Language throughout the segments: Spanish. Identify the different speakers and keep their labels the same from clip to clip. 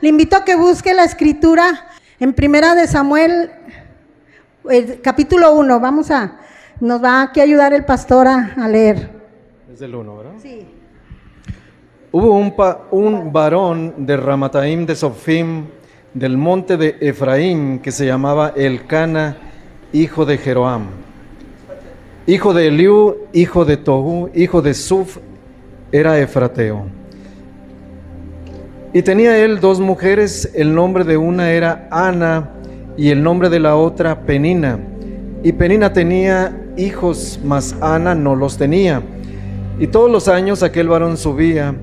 Speaker 1: Le invito a que busque la escritura en Primera de Samuel, capítulo 1. Nos va aquí a ayudar el pastor a leer.
Speaker 2: Es del 1, ¿verdad?
Speaker 1: Sí.
Speaker 2: Hubo un varón de Ramataim de Sofim, del monte de Efraín, que se llamaba Elcana, hijo de Jeroam, hijo de Eliú, hijo de Tohu, hijo de Suf, era efrateo. Y tenía él 2 mujeres, el nombre de una era Ana y el nombre de la otra Penina. Y Penina tenía hijos, mas Ana no los tenía. Y todos los años aquel varón subía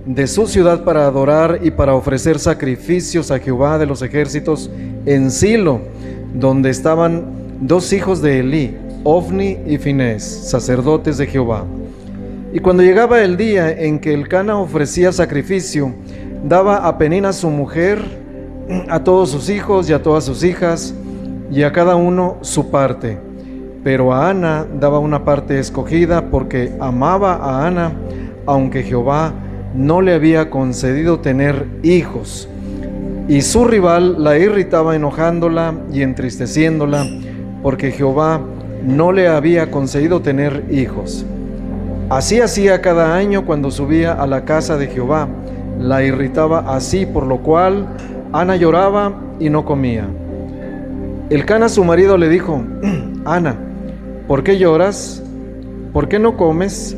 Speaker 2: de su ciudad para adorar y para ofrecer sacrificios a Jehová de los ejércitos en Silo, donde estaban 2 hijos de Elí, Ofni y Finés, sacerdotes de Jehová. Y cuando llegaba el día en que Elcana ofrecía sacrificio, daba a Penina su mujer, a todos sus hijos y a todas sus hijas, y a cada uno su parte. Pero a Ana daba una parte escogida, porque amaba a Ana, aunque Jehová no le había concedido tener hijos. Y su rival la irritaba enojándola y entristeciéndola, porque Jehová no le había concedido tener hijos. Así hacía cada año cuando subía a la casa de Jehová, la irritaba así, por lo cual Ana lloraba y no comía. Elcana su marido le dijo: Ana, ¿por qué lloras? ¿Por qué no comes?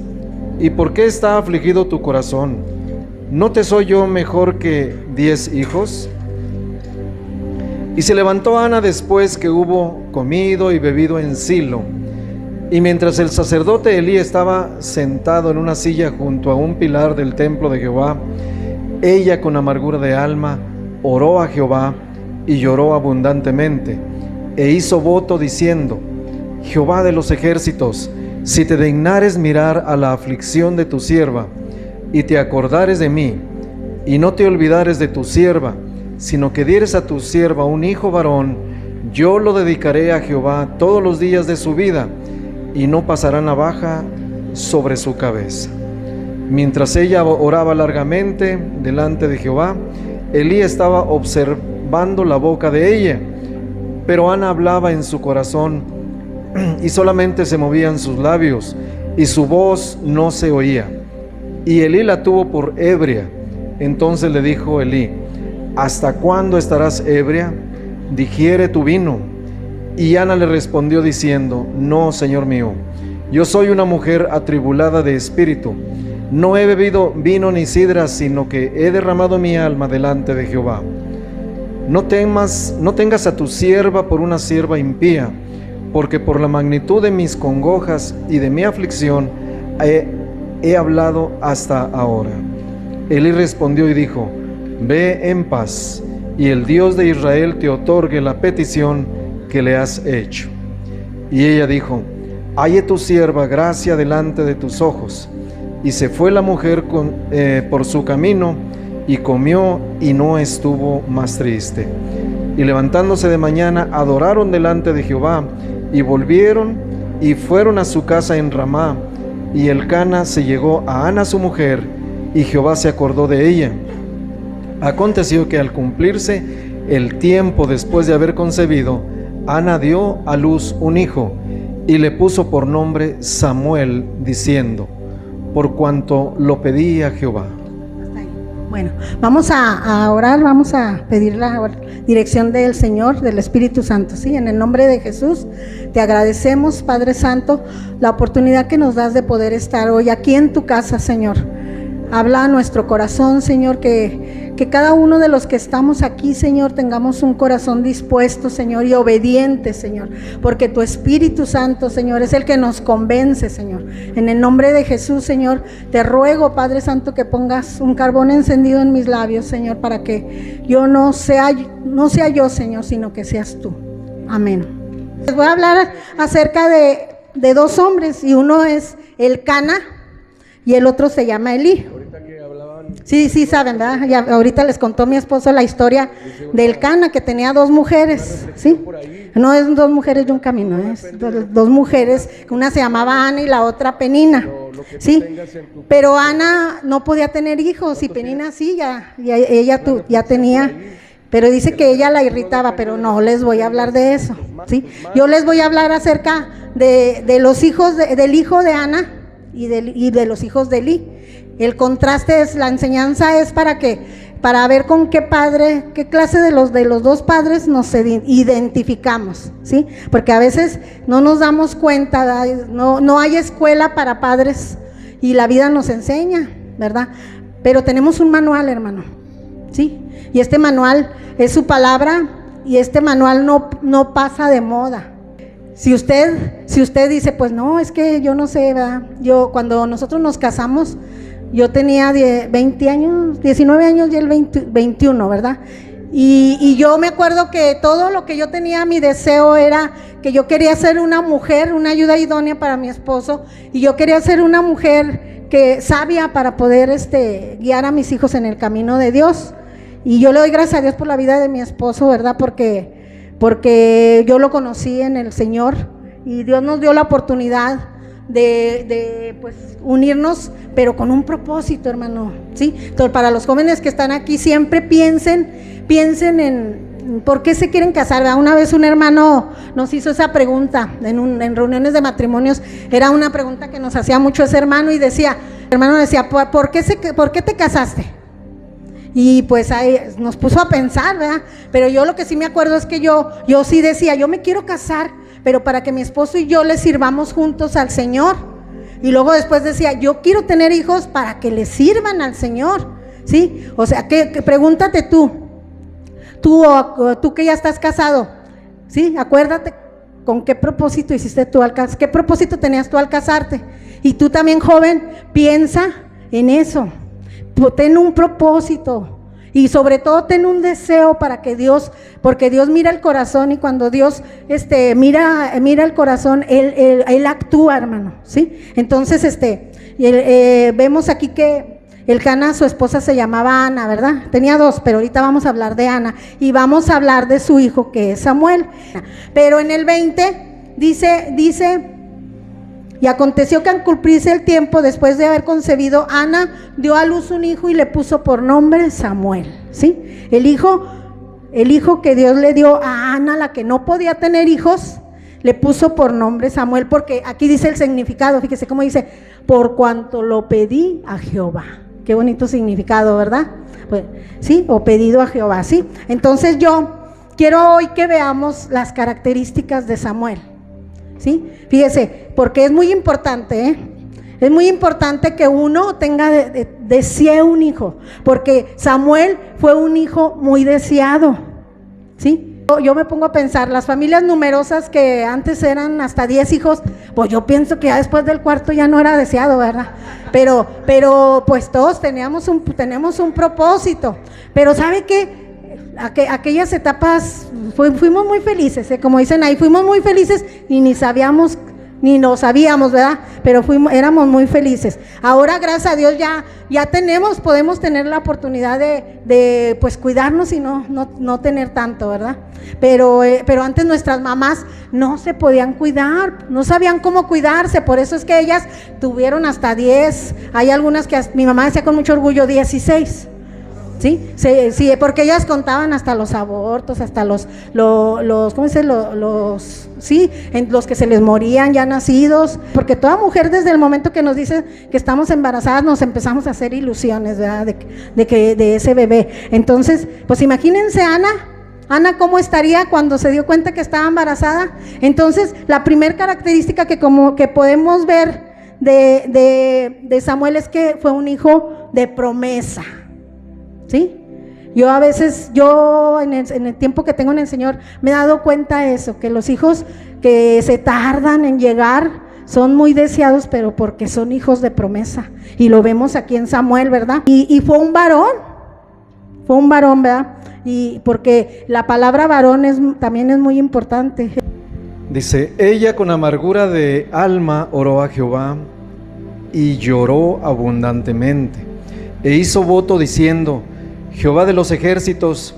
Speaker 2: ¿Y por qué está afligido tu corazón? ¿No te soy yo mejor que 10 hijos? Y se levantó Ana después que hubo comido y bebido en Silo. Y mientras el sacerdote Elí estaba sentado en una silla junto a un pilar del templo de Jehová, ella con amargura de alma oró a Jehová y lloró abundantemente, e hizo voto diciendo: Jehová de los ejércitos, si te dignares mirar a la aflicción de tu sierva, y te acordares de mí, y no te olvidares de tu sierva, sino que dieres a tu sierva un hijo varón, yo lo dedicaré a Jehová todos los días de su vida, y no pasará navaja sobre su cabeza. Mientras ella oraba largamente delante de Jehová, Elí estaba observando la boca de ella, pero Ana hablaba en su corazón, y solamente se movían sus labios, y su voz no se oía. Y Elí la tuvo por ebria. Entonces le dijo Elí: ¿hasta cuándo estarás ebria? Digiere tu vino. Y Ana le respondió diciendo: no, señor mío, yo soy una mujer atribulada de espíritu. No he bebido vino ni sidra, sino que he derramado mi alma delante de Jehová. No tengas a tu sierva por una sierva impía, porque por la magnitud de mis congojas y de mi aflicción he hablado hasta ahora. Elí respondió y dijo: ve en paz, y el Dios de Israel te otorgue la petición que le has hecho. Y ella dijo: halle tu sierva gracia delante de tus ojos. Y se fue la mujer por su camino, y comió, y no estuvo más triste. Y levantándose de mañana, adoraron delante de Jehová, y volvieron, y fueron a su casa en Ramá. Y Elcana se llegó a Ana su mujer, y Jehová se acordó de ella. Aconteció que al cumplirse el tiempo después de haber concebido, Ana dio a luz un hijo, y le puso por nombre Samuel, diciendo: por cuanto lo pedí a Jehová.
Speaker 1: Bueno, vamos a orar, vamos a pedir la dirección del Señor, del Espíritu Santo, ¿sí? En el nombre de Jesús, te agradecemos, Padre Santo, la oportunidad que nos das de poder estar hoy aquí en tu casa, Señor. Habla a nuestro corazón, Señor, que cada uno de los que estamos aquí, Señor, tengamos un corazón dispuesto, Señor, y obediente, Señor, porque tu Espíritu Santo, Señor, es el que nos convence, Señor. En el nombre de Jesús, Señor, te ruego, Padre Santo, que pongas un carbón encendido en mis labios, Señor, para que yo no sea yo, Señor, sino que seas tú. Amén. Les voy a hablar acerca de 2 hombres, y uno es Elcana y el otro se llama Elí.
Speaker 2: Ahorita que hablaban
Speaker 1: Sí, sí saben, ¿verdad? Ya ahorita les contó mi esposo la historia del Cana, que tenía 2 mujeres, ¿sí? No es 2 mujeres y un camino, es 2 mujeres, una se llamaba Ana y la otra Penina, ¿sí? Pero Ana no podía tener hijos y Penina sí, ya tenía, pero dice que ella la irritaba, pero no les voy a hablar de eso, ¿sí? Yo les voy a hablar acerca de los hijos, del hijo de Ana y de los hijos de Eli. El contraste es, la enseñanza es para ver con qué padre, qué clase de los 2 padres nos identificamos, ¿sí? Porque a veces no nos damos cuenta, no hay escuela para padres y la vida nos enseña, ¿verdad? Pero tenemos un manual, hermano, ¿sí? Y este manual es su palabra y este manual no pasa de moda. Si usted dice, pues no, es que yo no sé, ¿verdad? Cuando nosotros nos casamos, yo tenía 20 años, 19 años y él 21, ¿verdad? Y yo me acuerdo que todo lo que yo tenía, mi deseo era que yo quería ser una mujer, una ayuda idónea para mi esposo, y yo quería ser una mujer sabia para poder guiar a mis hijos en el camino de Dios. Y yo le doy gracias a Dios por la vida de mi esposo, ¿verdad? Porque yo lo conocí en el Señor y Dios nos dio la oportunidad de pues unirnos, pero con un propósito, hermano, ¿sí? Entonces, para los jóvenes que están aquí, siempre piensen en por qué se quieren casar, ¿verdad? Una vez un hermano nos hizo esa pregunta en reuniones de matrimonios, era una pregunta que nos hacía mucho ese hermano y decía, ¿por qué te casaste? Y pues ahí nos puso a pensar, ¿verdad? Pero yo lo que sí me acuerdo es que yo sí decía, yo me quiero casar, pero para que mi esposo y yo le sirvamos juntos al Señor. Y luego después decía, yo quiero tener hijos para que le sirvan al Señor, ¿sí? O sea, pregúntate tú que ya estás casado, ¿sí? Acuérdate con qué propósito hiciste tú qué propósito tenías tú al casarte. Y tú también, joven, piensa en eso. Ten un propósito y sobre todo ten un deseo porque Dios mira el corazón, y cuando Dios mira el corazón, Él actúa, hermano, ¿sí? Entonces vemos aquí que el Cana, su esposa se llamaba Ana, ¿verdad? Tenía 2, pero ahorita vamos a hablar de Ana y vamos a hablar de su hijo, que es Samuel. Pero en el 20 dice: y aconteció que al cumplirse el tiempo, después de haber concebido, Ana dio a luz un hijo y le puso por nombre Samuel, ¿sí? El hijo que Dios le dio a Ana, la que no podía tener hijos, le puso por nombre Samuel, porque aquí dice el significado, fíjese cómo dice, por cuanto lo pedí a Jehová. Qué bonito significado, ¿verdad? Pues, sí, o pedido a Jehová, ¿sí? Entonces yo quiero hoy que veamos las características de Samuel, ¿sí? Fíjese, porque es muy importante, ¿eh? Es muy importante que uno desee un hijo, porque Samuel fue un hijo muy deseado, ¿sí? Yo me pongo a pensar, las familias numerosas que antes eran hasta 10 hijos, pues yo pienso que ya después del 4 ya no era deseado, ¿verdad? Pero pues todos tenemos un propósito, pero ¿sabe qué? Aquellas etapas fuimos muy felices, como dicen ahí, fuimos muy felices y ni lo sabíamos, ¿verdad? Pero éramos muy felices. Ahora, gracias a Dios, ya podemos tener la oportunidad de pues cuidarnos y no tener tanto, ¿verdad? Pero antes nuestras mamás no se podían cuidar, no sabían cómo cuidarse, por eso es que ellas tuvieron hasta 10, hay algunas que mi mamá decía con mucho orgullo 16. ¿Sí? Sí, porque ellas contaban hasta los abortos, hasta los ¿cómo se dice? Sí, los que se les morían ya nacidos, porque toda mujer desde el momento que nos dice que estamos embarazadas nos empezamos a hacer ilusiones, ¿verdad? De ese bebé. Entonces, pues imagínense Ana cómo estaría cuando se dio cuenta que estaba embarazada. Entonces, la primera característica que podemos ver de Samuel es que fue un hijo de promesa, ¿sí? Yo a veces, en el tiempo que tengo en el Señor, me he dado cuenta de eso, que los hijos que se tardan en llegar son muy deseados, pero porque son hijos de promesa, y lo vemos aquí en Samuel, ¿verdad? Y fue un varón, ¿verdad? Y porque la palabra varón también es muy importante.
Speaker 2: Dice, ella con amargura de alma oró a Jehová y lloró abundantemente. e hizo voto diciendo: Jehová de los ejércitos,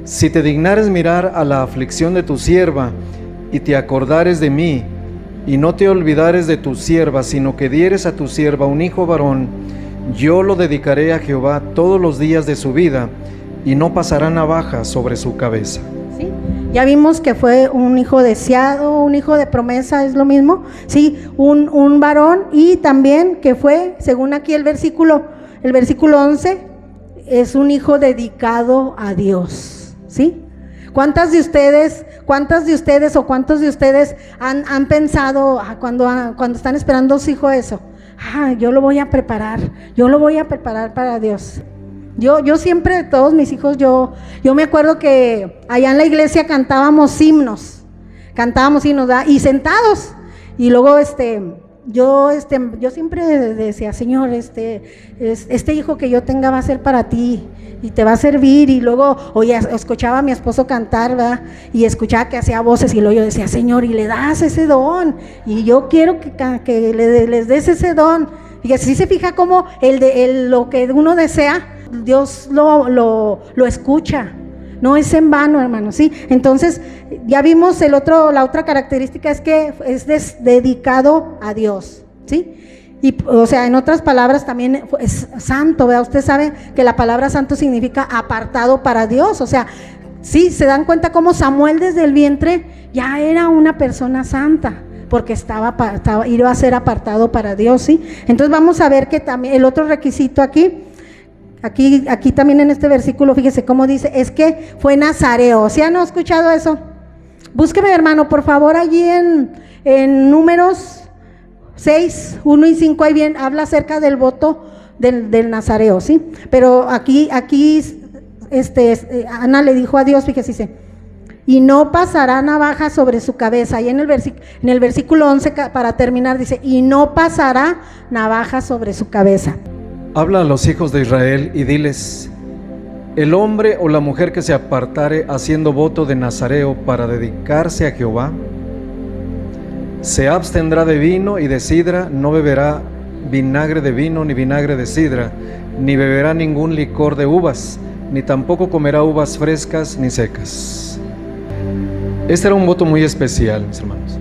Speaker 2: si te dignares mirar a la aflicción de tu sierva, y te acordares de mí, y no te olvidares de tu sierva, sino que dieres a tu sierva un hijo varón, yo lo dedicaré a Jehová todos los días de su vida, y no pasará navaja sobre su cabeza.
Speaker 1: ¿Sí? Ya vimos que fue un hijo deseado, un hijo de promesa, es lo mismo, sí, un varón, y también que fue, según aquí el versículo 11, es un hijo dedicado a Dios, ¿sí? ¿Cuántos de ustedes han pensado cuando están esperando su hijo eso? Yo lo voy a preparar para Dios. Yo siempre, todos mis hijos, yo me acuerdo que allá en la iglesia cantábamos himnos, ¿verdad? Y sentados, y luego yo siempre decía: Señor, este hijo que yo tenga va a ser para ti y te va a servir. Y luego escuchaba a mi esposo cantar, ¿verdad? Y escuchaba que hacía voces, y luego yo decía: Señor, y le das ese don, y yo quiero que les des ese don. Y así se fija como lo que uno desea, Dios lo escucha. No es en vano, hermano, ¿sí? Entonces, ya vimos la otra característica es que es dedicado a Dios, ¿sí? Y, o sea, en otras palabras también es santo, ¿verdad? Usted sabe que la palabra santo significa apartado para Dios. O sea, sí, se dan cuenta cómo Samuel desde el vientre ya era una persona santa, porque iba a ser apartado para Dios, ¿sí? Entonces vamos a ver que también el otro requisito aquí también en este versículo, fíjese cómo dice, es que fue nazareo. ¿Sí han escuchado eso? Búsqueme, hermano, por favor, allí en Números 6, 1 y 5, ahí bien, habla acerca del voto del nazareo, ¿sí? Pero aquí Ana le dijo a Dios, fíjese, dice: y no pasará navaja sobre su cabeza. Y en el versículo 11, para terminar, dice: y no pasará navaja sobre su cabeza.
Speaker 2: Habla a los hijos de Israel y diles: el hombre o la mujer que se apartare haciendo voto de nazareo para dedicarse a Jehová, se abstendrá de vino y de sidra, no beberá vinagre de vino ni vinagre de sidra, ni beberá ningún licor de uvas, ni tampoco comerá uvas frescas ni secas. Este era un voto muy especial, mis hermanos,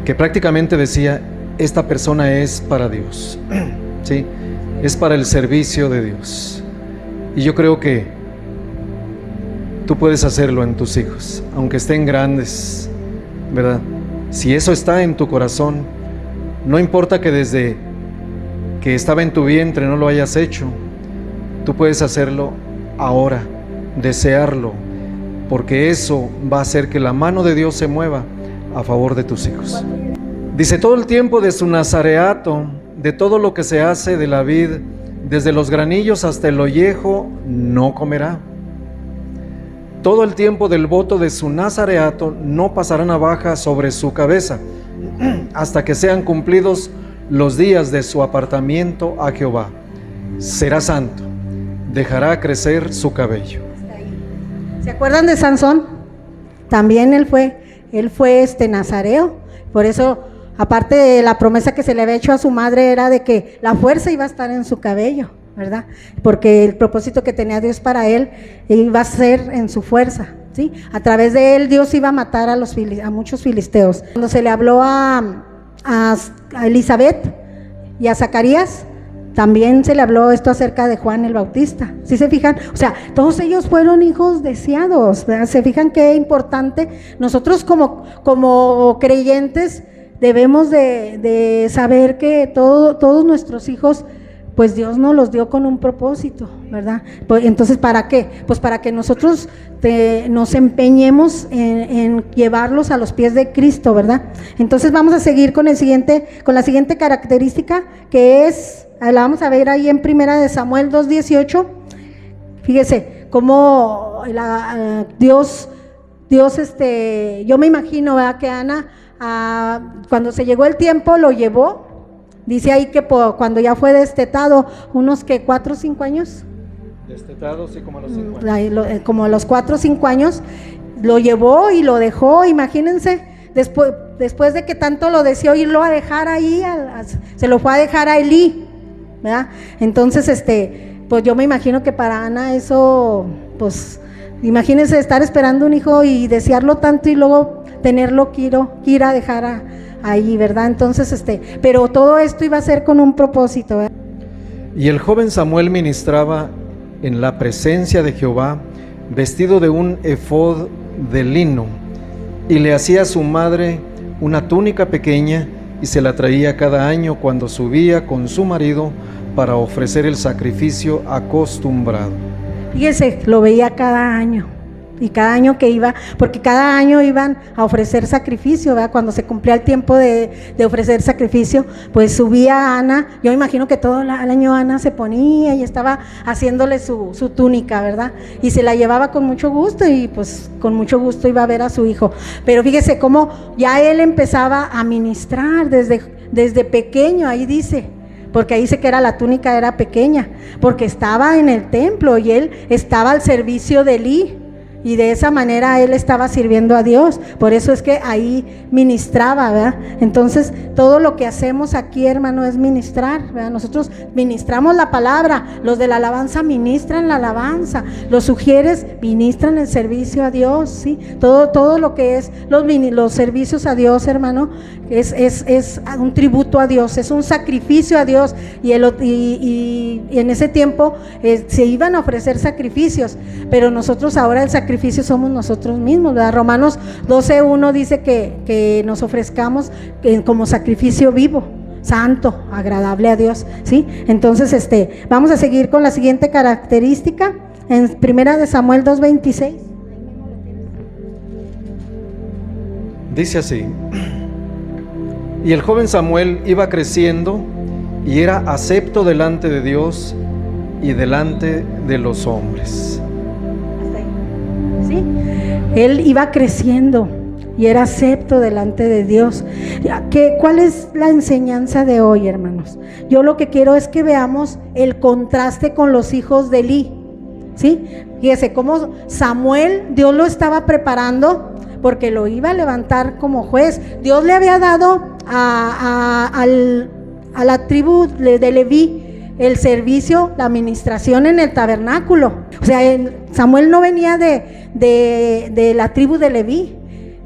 Speaker 2: que prácticamente decía: esta persona es para Dios, ¿sí? Es para el servicio de Dios. Y yo creo que tú puedes hacerlo en tus hijos, aunque estén grandes, ¿verdad? Si eso está en tu corazón, no importa que desde que estaba en tu vientre no lo hayas hecho, tú puedes hacerlo ahora, desearlo, porque eso va a hacer que la mano de Dios se mueva a favor de tus hijos. Dice: todo el tiempo de su nazareato, de todo lo que se hace de la vid, desde los granillos hasta el ollejo, no comerá. Todo el tiempo del voto de su nazareato no pasará navaja sobre su cabeza, hasta que sean cumplidos los días de su apartamiento a Jehová. Será santo, dejará crecer su cabello.
Speaker 1: ¿Se acuerdan de Sansón? También él fue nazareo. Por eso, aparte de la promesa que se le había hecho a su madre, era de que la fuerza iba a estar en su cabello, ¿verdad? Porque el propósito que tenía Dios para él iba a ser en su fuerza, ¿sí? A través de él Dios iba a matar a muchos filisteos. Cuando se le habló a Elizabeth y a Zacarías, también se le habló esto acerca de Juan el Bautista. ¿Sí se fijan? O sea, todos ellos fueron hijos deseados, ¿verdad? ¿Se fijan qué importante? Nosotros como creyentes debemos de saber que todos nuestros hijos, pues Dios nos los dio con un propósito, ¿verdad? Pues, entonces, ¿para qué? Pues para que nosotros nos empeñemos en llevarlos a los pies de Cristo, ¿verdad? Entonces vamos a seguir con la siguiente característica, que es, la vamos a ver ahí en 1 Samuel 2:18. Fíjese cómo Dios, yo me imagino, ¿verdad?, que Ana, cuando se llegó el tiempo, lo llevó. Dice ahí que cuando ya fue destetado, unos que 4 o 5 años.
Speaker 2: Destetado, sí, como a los 5 años.
Speaker 1: Como a los 4 o 5 años, lo llevó y lo dejó. Imagínense, después de que tanto lo deseó irlo a dejar ahí, se lo fue a dejar a Elí, ¿verdad? Entonces, pues yo me imagino que para Ana eso, pues, imagínense estar esperando un hijo y desearlo tanto y luego tenerlo que ir a dejar ahí, ¿verdad? Entonces, pero todo esto iba a ser con un propósito, ¿verdad?
Speaker 2: Y el joven Samuel ministraba en la presencia de Jehová, vestido de un efod de lino, y le hacía a su madre una túnica pequeña, y se la traía cada año cuando subía con su marido para ofrecer el sacrificio acostumbrado.
Speaker 1: Fíjese, lo veía cada año, y cada año que iba, porque cada año iban a ofrecer sacrificio, ¿verdad? Cuando se cumplía el tiempo de ofrecer sacrificio, pues subía Ana. Yo me imagino que todo el año Ana se ponía y estaba haciéndole su túnica, ¿verdad? Y se la llevaba con mucho gusto, y pues con mucho gusto iba a ver a su hijo. Pero fíjese cómo ya él empezaba a ministrar desde pequeño, ahí dice, porque ahí dice que la túnica era pequeña, porque estaba en el templo y él estaba al servicio de Elí. Y de esa manera él estaba sirviendo a Dios, por eso es que ahí ministraba, ¿verdad? Entonces, todo lo que hacemos aquí, hermano, es ministrar, ¿verdad? Nosotros ministramos la palabra, los de la alabanza ministran la alabanza, los sugieres ministran el servicio a Dios, ¿sí? Todo lo que es los servicios a Dios, hermano, es un tributo a Dios, es un sacrificio a Dios, y en ese tiempo se iban a ofrecer sacrificios, pero nosotros ahora el sacrificio somos nosotros mismos, ¿verdad? Romanos 12:1 dice que nos ofrezcamos como sacrificio vivo, santo, agradable a Dios, ¿sí? Entonces, vamos a seguir con la siguiente característica, en Primera de Samuel 2:26.
Speaker 2: Dice así: y el joven Samuel iba creciendo y era acepto delante de Dios y delante de los hombres.
Speaker 1: ¿Sí? Él iba creciendo y era acepto delante de Dios. ¿Cuál es la enseñanza de hoy, hermanos? Yo lo que quiero es que veamos el contraste con los hijos de Elí, ¿sí? Fíjese cómo Samuel, Dios lo estaba preparando porque lo iba a levantar como juez. Dios le había dado a la tribu de Leví el servicio, la administración en el tabernáculo. O sea, Samuel no venía de la tribu de Leví,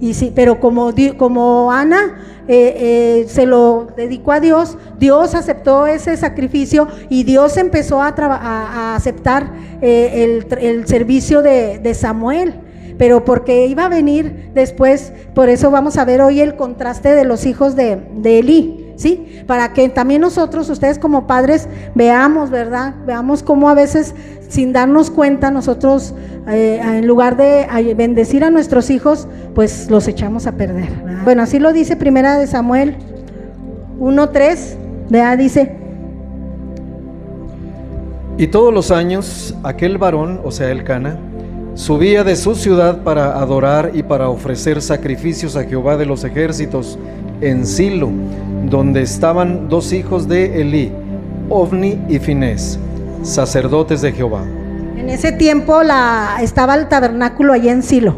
Speaker 1: y sí, pero como Ana se lo dedicó a Dios, Dios aceptó ese sacrificio y Dios empezó a aceptar el servicio de Samuel. Pero porque iba a venir después, por eso vamos a ver hoy el contraste de los hijos de Elí, ¿sí? Para que también nosotros, ustedes como padres, veamos, ¿verdad? Veamos cómo a veces, sin darnos cuenta, nosotros en lugar de bendecir a nuestros hijos, pues los echamos a perder, ¿verdad? Bueno, así lo dice Primera de Samuel 1:3, ¿verdad? Dice:
Speaker 2: y todos los años aquel varón, o sea Elcana, subía de su ciudad para adorar y para ofrecer sacrificios a Jehová de los ejércitos en Silo, donde estaban dos hijos de Elí, Ofni y Finés, sacerdotes de Jehová.
Speaker 1: En ese tiempo estaba el tabernáculo allá en Silo,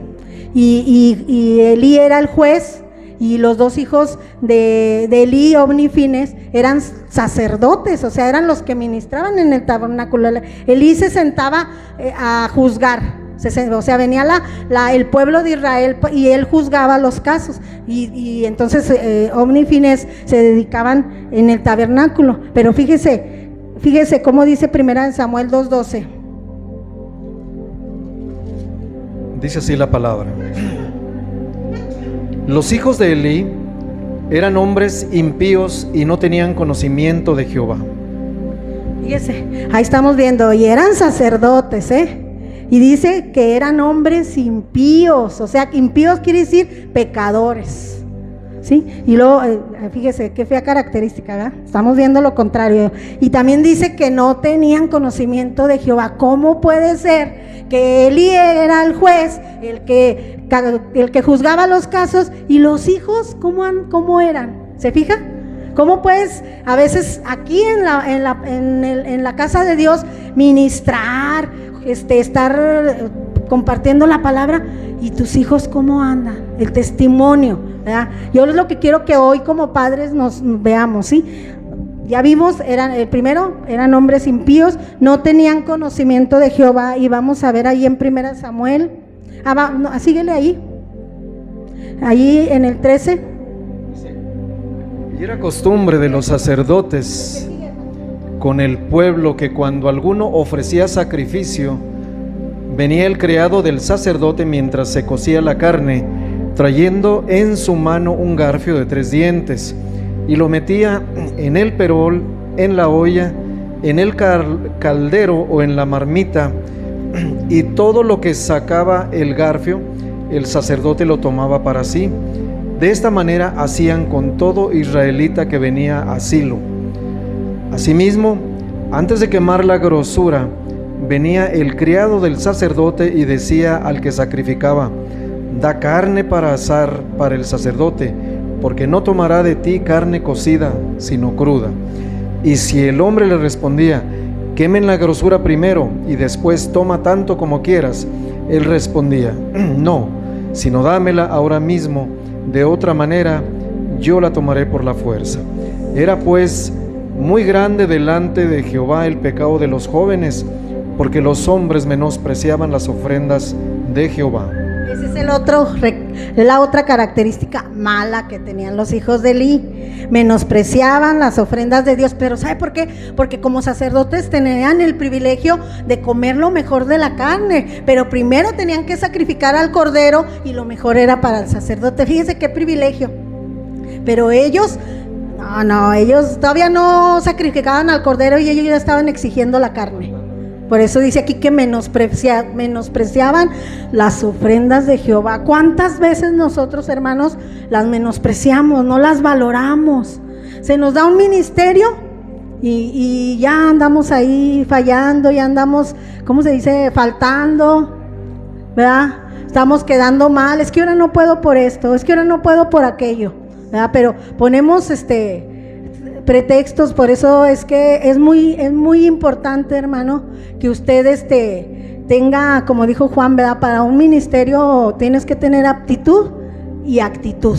Speaker 1: y Elí era el juez, y los dos hijos de Elí, Ofni y Finés, eran sacerdotes, o sea, eran los que ministraban en el tabernáculo. Elí se sentaba a juzgar. O sea, venía el pueblo de Israel y él juzgaba los casos, y entonces Ofni y Finés se dedicaban en el tabernáculo. Pero fíjese cómo dice Primera de Samuel 2:12.
Speaker 2: Dice así la palabra: los hijos de Elí eran hombres impíos y no tenían conocimiento de Jehová.
Speaker 1: Fíjese, ahí estamos viendo, y eran sacerdotes, y dice que eran hombres impíos, o sea, impíos quiere decir pecadores, ¿sí? Y luego, fíjese qué fea característica, ¿verdad? Estamos viendo lo contrario. Y también dice que no tenían conocimiento de Jehová. ¿Cómo puede ser que Elí era el juez, el que juzgaba los casos, y los hijos cómo eran? ¿Se fija? ¿Cómo puedes a veces aquí en la casa de Dios ministrar, estar compartiendo la palabra, y tus hijos cómo andan? El testimonio, ¿verdad? Yo es lo que quiero que hoy como padres nos veamos, ¿sí? ya vimos, primero eran hombres impíos, no tenían conocimiento de Jehová, y vamos a ver ahí en 1 Samuel, síguele ahí en el 13.
Speaker 2: Y era costumbre de los sacerdotes con el pueblo que cuando alguno ofrecía sacrificio, venía el criado del sacerdote mientras se cocía la carne, trayendo en su mano un garfio de 3 dientes, y lo metía en el perol, en la olla, en el caldero o en la marmita, y todo lo que sacaba el garfio, el sacerdote lo tomaba para sí. De esta manera hacían con todo israelita que venía a Silo. Asimismo, antes de quemar la grosura, venía el criado del sacerdote y decía al que sacrificaba: da carne para asar para el sacerdote, porque no tomará de ti carne cocida, sino cruda. Y si el hombre le respondía: quemen la grosura primero y después toma tanto como quieras, él respondía: no, sino dámela ahora mismo, de otra manera yo la tomaré por la fuerza. Era pues muy grande delante de Jehová el pecado de los jóvenes, porque los hombres menospreciaban las ofrendas de Jehová.
Speaker 1: Ese es la otra característica mala que tenían los hijos de Elí. Menospreciaban las ofrendas de Dios. Pero ¿sabe por qué? Porque como sacerdotes tenían el privilegio de comer lo mejor de la carne, pero primero tenían que sacrificar al cordero, y lo mejor era para el sacerdote. Fíjese qué privilegio. Pero ellos ellos todavía no sacrificaban al cordero, y ellos ya estaban exigiendo la carne. Por eso dice aquí que menospreciaban las ofrendas de Jehová. ¿Cuántas veces nosotros, hermanos, las menospreciamos, no las valoramos? Se nos da un ministerio y ya andamos ahí fallando, ya andamos, ¿cómo se dice? Faltando, ¿verdad? Estamos quedando mal. Es que ahora no puedo por esto, es que ahora no puedo por aquello, ¿verdad? Pero ponemos pretextos. Por eso es que es muy importante, hermano, que usted tenga, como dijo Juan, ¿verdad? Para un ministerio tienes que tener aptitud y actitud,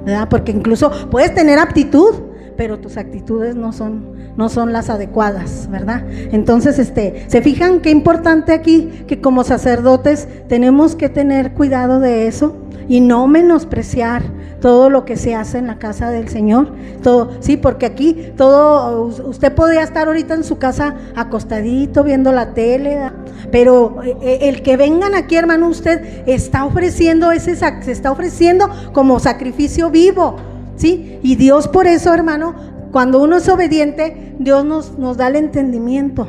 Speaker 1: ¿verdad? Porque incluso puedes tener aptitud, pero tus actitudes no son las adecuadas, ¿verdad? Entonces, ¿se fijan qué importante aquí? Que como sacerdotes tenemos que tener cuidado de eso y no menospreciar todo lo que se hace en la casa del Señor. Todo, sí, porque aquí todo, usted podría estar ahorita en su casa acostadito viendo la tele, ¿verdad? Pero el que vengan aquí, hermano, usted está ofreciendo se está ofreciendo como sacrificio vivo, ¿sí? Y Dios, por eso, hermano, cuando uno es obediente, Dios nos da el entendimiento,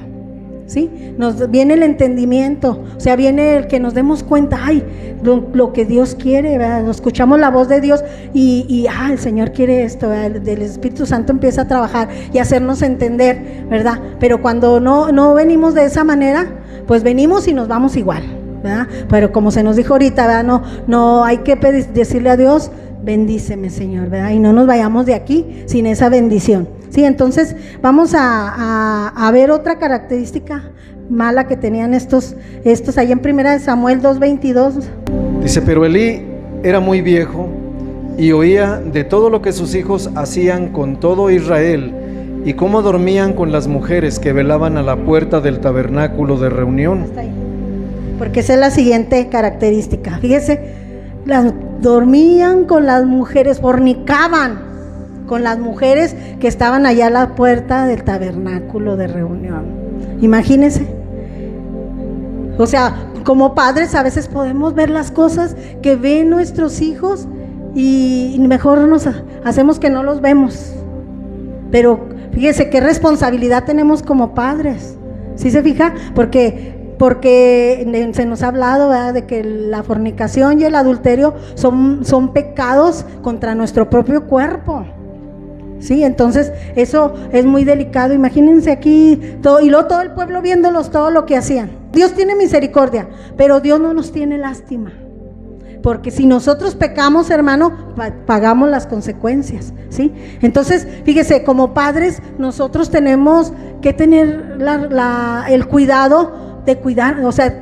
Speaker 1: ¿sí? Nos viene el entendimiento, o sea, viene el que nos demos cuenta, lo que Dios quiere, ¿verdad? Nos escuchamos la voz de Dios y el Señor quiere esto, ¿verdad? El Espíritu Santo empieza a trabajar y a hacernos entender, ¿verdad? Pero cuando no venimos de esa manera, pues venimos y nos vamos igual, ¿verdad? Pero como se nos dijo ahorita, ¿verdad? No hay que decirle a Dios: bendíceme, Señor, ¿verdad? Y no nos vayamos de aquí sin esa bendición. Sí, entonces vamos a ver otra característica mala que tenían estos ahí en 1 Samuel 2:22.
Speaker 2: Dice: pero Elí era muy viejo y oía de todo lo que sus hijos hacían con todo Israel, y cómo dormían con las mujeres que velaban a la puerta del tabernáculo de reunión.
Speaker 1: Hasta ahí. Porque esa es la siguiente característica. Fíjese, dormían con las mujeres, fornicaban con las mujeres que estaban allá a la puerta del tabernáculo de reunión. Imagínense. O sea, como padres a veces podemos ver las cosas que ven nuestros hijos y mejor nos hacemos que no los vemos. Pero fíjese qué responsabilidad tenemos como padres. ¿Sí se fija? Porque se nos ha hablado, ¿verdad?, de que la fornicación y el adulterio son pecados contra nuestro propio cuerpo. Sí, entonces eso es muy delicado. Imagínense aquí todo, y luego todo el pueblo viéndolos todo lo que hacían. Dios tiene misericordia, pero Dios no nos tiene lástima, porque si nosotros pecamos, hermano, pagamos las consecuencias, ¿sí? Entonces, fíjese, como padres nosotros tenemos que tener el cuidado de cuidar, o sea,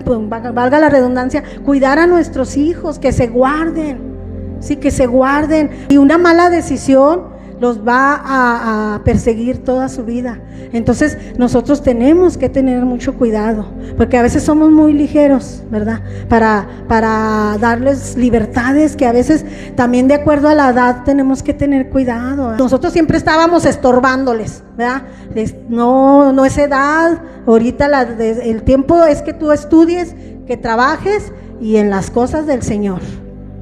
Speaker 1: valga la redundancia, cuidar a nuestros hijos, que se guarden, sí, que se guarden. Y una mala decisión los va a perseguir toda su vida. Entonces nosotros tenemos que tener mucho cuidado, porque a veces somos muy ligeros, ¿verdad? Para darles libertades que a veces también de acuerdo a la edad tenemos que tener cuidado, ¿verdad? Nosotros siempre estábamos estorbándoles, ¿verdad? No es edad, ahorita el tiempo es que tú estudies, que trabajes y en las cosas del Señor,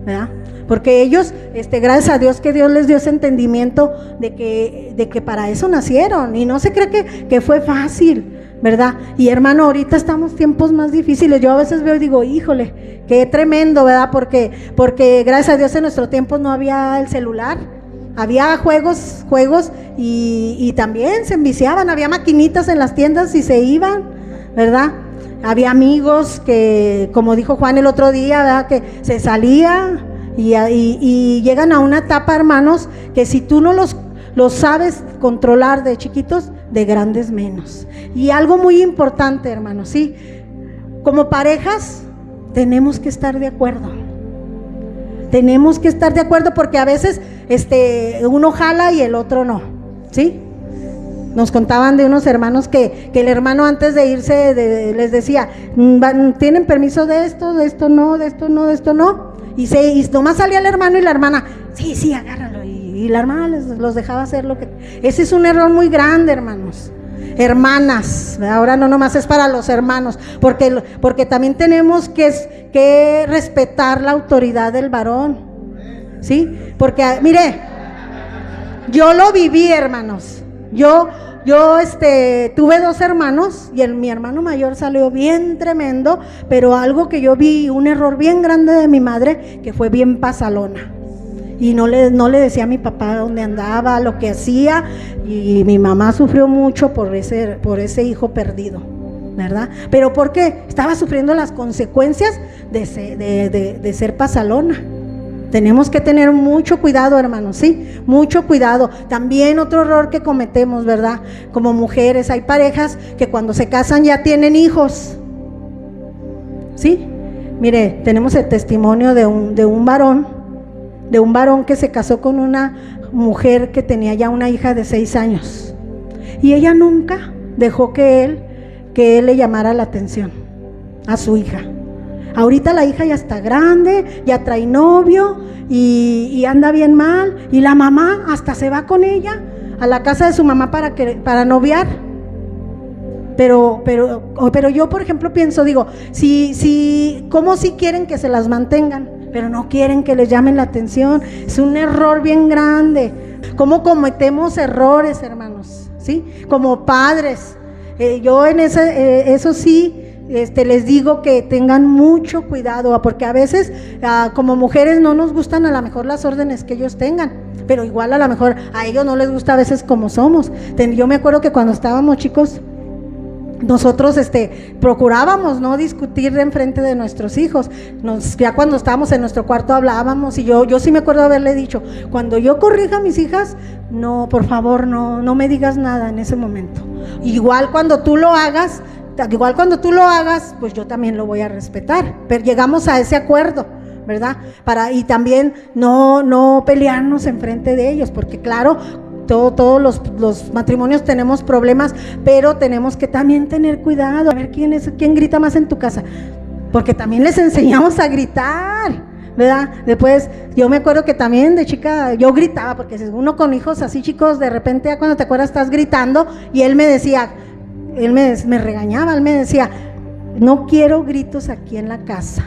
Speaker 1: ¿verdad? Porque ellos, gracias a Dios que Dios les dio ese entendimiento de que para eso nacieron, y no se cree que fue fácil, ¿verdad? Y hermano, ahorita estamos tiempos más difíciles. Yo a veces veo y digo, híjole, qué tremendo, ¿verdad? Porque gracias a Dios en nuestro tiempo no había el celular, había juegos y también se enviciaban, había maquinitas en las tiendas y se iban, ¿verdad? Había amigos que, como dijo Juan el otro día, ¿verdad? Que se salía y llegan a una etapa, hermanos, que si tú no los sabes controlar de chiquitos, de grandes menos. Y algo muy importante, hermanos, sí, como parejas tenemos que estar de acuerdo. Tenemos que estar de acuerdo porque a veces uno jala y el otro no, ¿sí? Nos contaban de unos hermanos que el hermano antes de irse les decía, ¿tienen permiso de esto no, de esto no, de esto no? Y nomás salía el hermano y la hermana, sí, agárralo. Y la hermana los dejaba hacer lo que... Ese es un error muy grande, hermanos. Hermanas, ahora no nomás es para los hermanos, porque también tenemos que respetar la autoridad del varón, ¿sí? Porque, mire, yo lo viví, hermanos. Yo tuve 2 hermanos y mi hermano mayor salió bien tremendo, pero algo que yo vi, un error bien grande de mi madre, que fue bien pasalona. Y no le decía a mi papá dónde andaba, lo que hacía, y mi mamá sufrió mucho por ese hijo perdido, ¿verdad? Pero ¿por qué? Estaba sufriendo las consecuencias de ser pasalona. Tenemos que tener mucho cuidado, hermanos, ¿sí? Mucho cuidado. También otro error que cometemos, ¿verdad? Como mujeres, hay parejas que cuando se casan ya tienen hijos, ¿sí? Mire, tenemos el testimonio de un varón que se casó con una mujer que tenía ya una hija de 6 años. Y ella nunca dejó que él le llamara la atención a su hija. Ahorita la hija ya está grande, ya trae novio y anda bien mal, y la mamá hasta se va con ella a la casa de su mamá para noviar. Pero yo, por ejemplo, pienso, digo, ¿cómo si quieren que se las mantengan? Pero no quieren que les llamen la atención. Es un error bien grande. ¿Cómo cometemos errores, hermanos? ¿Sí? Como padres. Yo en eso sí, les digo que tengan mucho cuidado, porque a veces como mujeres no nos gustan a lo mejor las órdenes que ellos tengan, pero igual a lo mejor a ellos no les gusta a veces como somos. Yo me acuerdo que cuando estábamos chicos, nosotros procurábamos no discutir en frente de nuestros hijos. Ya cuando estábamos en nuestro cuarto hablábamos, y yo sí me acuerdo haberle dicho, cuando yo corrija a mis hijas, no, por favor, no me digas nada en ese momento. Igual cuando tú lo hagas, pues yo también lo voy a respetar. Pero llegamos a ese acuerdo, ¿verdad? Y también no pelearnos en frente de ellos, porque claro, todos los matrimonios tenemos problemas, pero tenemos que también tener cuidado. A ver quién grita más en tu casa, porque también les enseñamos a gritar, ¿verdad? Después, yo me acuerdo que también de chica yo gritaba, porque uno con hijos así chicos, de repente ya cuando te acuerdas estás gritando, y él me decía, me regañaba, él me decía, no quiero gritos aquí en la casa.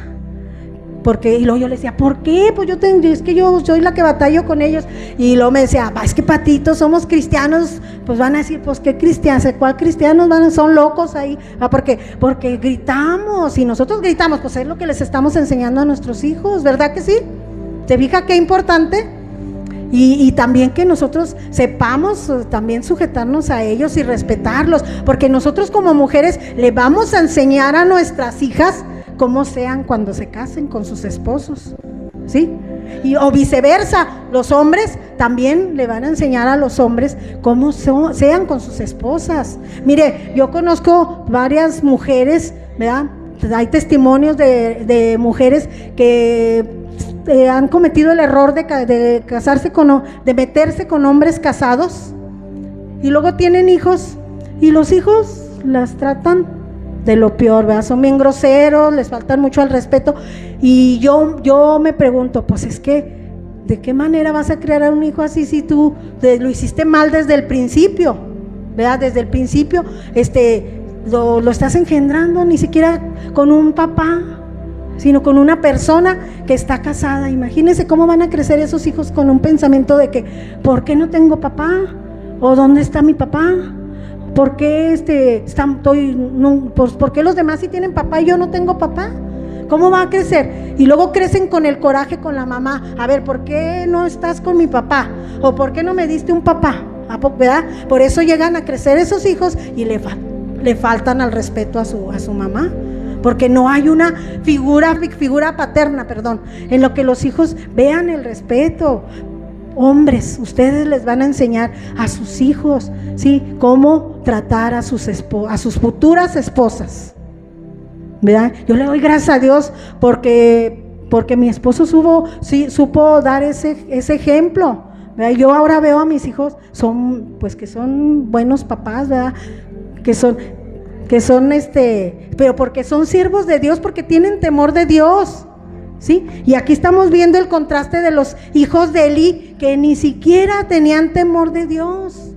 Speaker 1: Y luego yo le decía, ¿por qué? Pues es que yo soy la que batallo con ellos. Y luego me decía, es que patitos, somos cristianos. Pues van a decir, pues ¿qué cristianos? ¿Cuál cristianos son locos ahí? Porque gritamos, y nosotros gritamos, pues es lo que les estamos enseñando a nuestros hijos, ¿verdad que sí? ¿Te fijas qué importante? Y también que nosotros sepamos también sujetarnos a ellos y respetarlos, porque nosotros como mujeres le vamos a enseñar a nuestras hijas cómo sean cuando se casen con sus esposos, ¿sí? O viceversa, los hombres también le van a enseñar a los hombres cómo sean con sus esposas. Mire, yo conozco varias mujeres, ¿verdad? Hay testimonios de mujeres que han cometido el error de casarse de meterse con hombres casados y luego tienen hijos y los hijos las tratan de lo peor, ¿verdad? Son bien groseros, les faltan mucho al respeto y yo me pregunto, pues es que ¿de qué manera vas a crear a un hijo así si tú lo hiciste mal desde el principio? ¿Verdad? Desde el principio lo estás engendrando, ni siquiera con un papá, sino con una persona que está casada. Imagínense cómo van a crecer esos hijos con un pensamiento de que ¿por qué no tengo papá? ¿O dónde está mi papá? ¿Por qué ¿por qué los demás sí tienen papá y yo no tengo papá? ¿Cómo va a crecer? Y luego crecen con el coraje con la mamá. A ver, ¿por qué no estás con mi papá? ¿O por qué no me diste un papá? ¿Verdad? Por eso llegan a crecer esos hijos y le faltan al respeto a su mamá. Porque no hay una figura paterna, en lo que los hijos vean el respeto. Hombres, ustedes les van a enseñar a sus hijos, ¿sí?, cómo tratar a sus futuras esposas. ¿Verdad? Yo le doy gracias a Dios porque mi esposo supo dar ese ejemplo, ¿verdad? Yo ahora veo a mis hijos que son buenos papás, ¿verdad? Que son pero porque son siervos de Dios, porque tienen temor de Dios, ¿sí? Y aquí estamos viendo el contraste de los hijos de Elí, que ni siquiera tenían temor de Dios,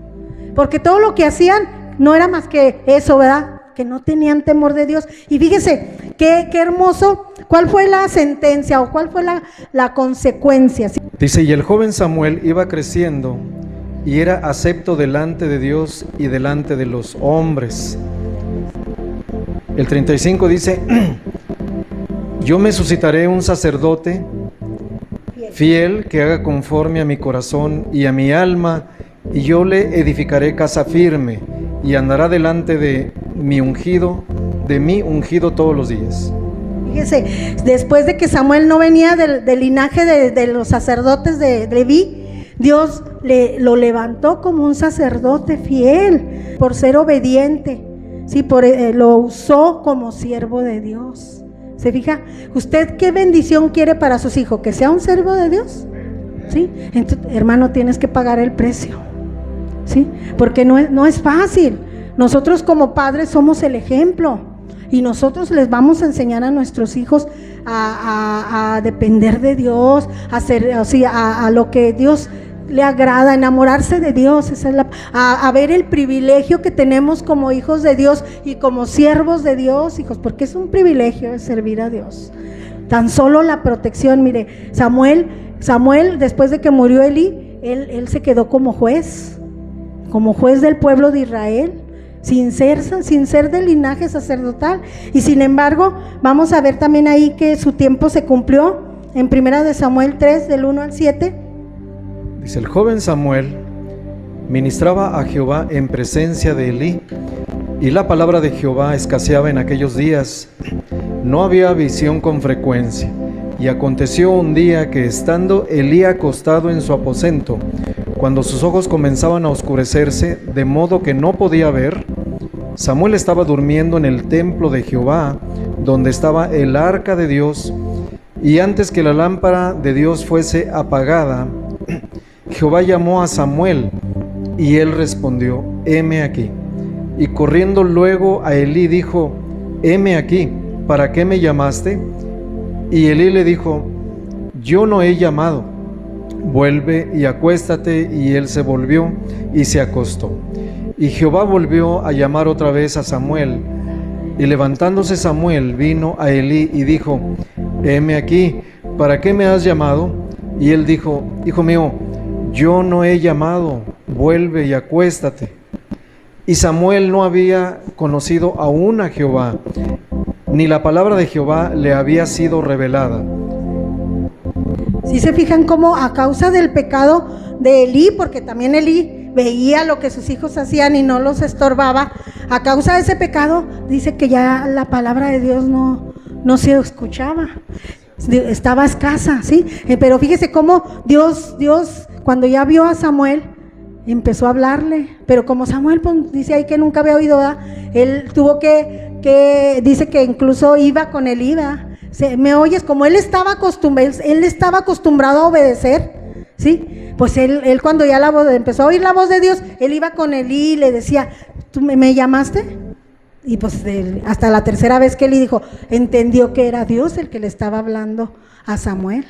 Speaker 1: porque todo lo que hacían no era más que eso, ¿verdad? Que no tenían temor de Dios. Y fíjese, qué hermoso, ¿cuál fue la sentencia o cuál fue la consecuencia?
Speaker 2: Dice, y el joven Samuel iba creciendo y era acepto delante de Dios y delante de los hombres. El 35 dice, yo me suscitaré un sacerdote fiel que haga conforme a mi corazón y a mi alma, y yo le edificaré casa firme, y andará delante de mi ungido todos los días.
Speaker 1: Fíjese, después de que Samuel no venía del linaje de los sacerdotes de Leví, Dios lo levantó como un sacerdote fiel, por ser obediente, ¿sí? Lo usó como siervo de Dios. ¿Se fija? ¿Usted qué bendición quiere para sus hijos? ¿Que sea un siervo de Dios? ¿Sí? Entonces, hermano, tienes que pagar el precio, ¿sí? Porque no es fácil. Nosotros como padres somos el ejemplo y nosotros les vamos a enseñar a nuestros hijos a depender de Dios, a lo que Dios le agrada, enamorarse de Dios, a ver el privilegio que tenemos como hijos de Dios y como siervos de Dios, hijos, porque es un privilegio servir a Dios. Tan solo la protección, mire, Samuel, después de que murió Elí, él se quedó como juez del pueblo de Israel, sin ser del linaje sacerdotal. Y sin embargo, vamos a ver también ahí que su tiempo se cumplió en 1 de Samuel 3, del 1 al 7.
Speaker 2: Dice, el joven Samuel ministraba a Jehová en presencia de Elí, y la palabra de Jehová escaseaba en aquellos días. No había visión con frecuencia. Y aconteció un día que, estando Elí acostado en su aposento, cuando sus ojos comenzaban a oscurecerse, de modo que no podía ver, Samuel estaba durmiendo en el templo de Jehová, donde estaba el arca de Dios, y antes que la lámpara de Dios fuese apagada, Jehová llamó a Samuel, y él respondió, heme aquí. Y corriendo luego a Elí dijo, heme aquí, ¿para qué me llamaste? Y Elí le dijo, yo no he llamado, vuelve y acuéstate. Y él se volvió y se acostó. Y Jehová volvió a llamar otra vez a Samuel. Y levantándose Samuel vino a Elí y dijo, heme aquí, ¿para qué me has llamado? Y él dijo, hijo mío, yo no he llamado, vuelve y acuéstate. Y Samuel no había conocido aún a Jehová, ni la palabra de Jehová le había sido revelada.
Speaker 1: Si se fijan cómo a causa del pecado de Elí, porque también Elí veía lo que sus hijos hacían y no los estorbaba, a causa de ese pecado dice que ya la palabra de Dios no se escuchaba, estaba escasa, ¿sí? Pero fíjese cómo Dios cuando ya vio a Samuel empezó a hablarle, pero como Samuel, pues, dice ahí que nunca había oído, ¿verdad? Él tuvo que dice que incluso iba con Elí, ¿verdad? ¿Me oyes? Como él estaba acostumbrado a obedecer, ¿sí? Pues él cuando ya empezó a oír la voz de Dios, él iba con Elí y le decía, ¿tú me llamaste? Y pues hasta la tercera vez que Elí dijo, entendió que era Dios el que le estaba hablando a Samuel.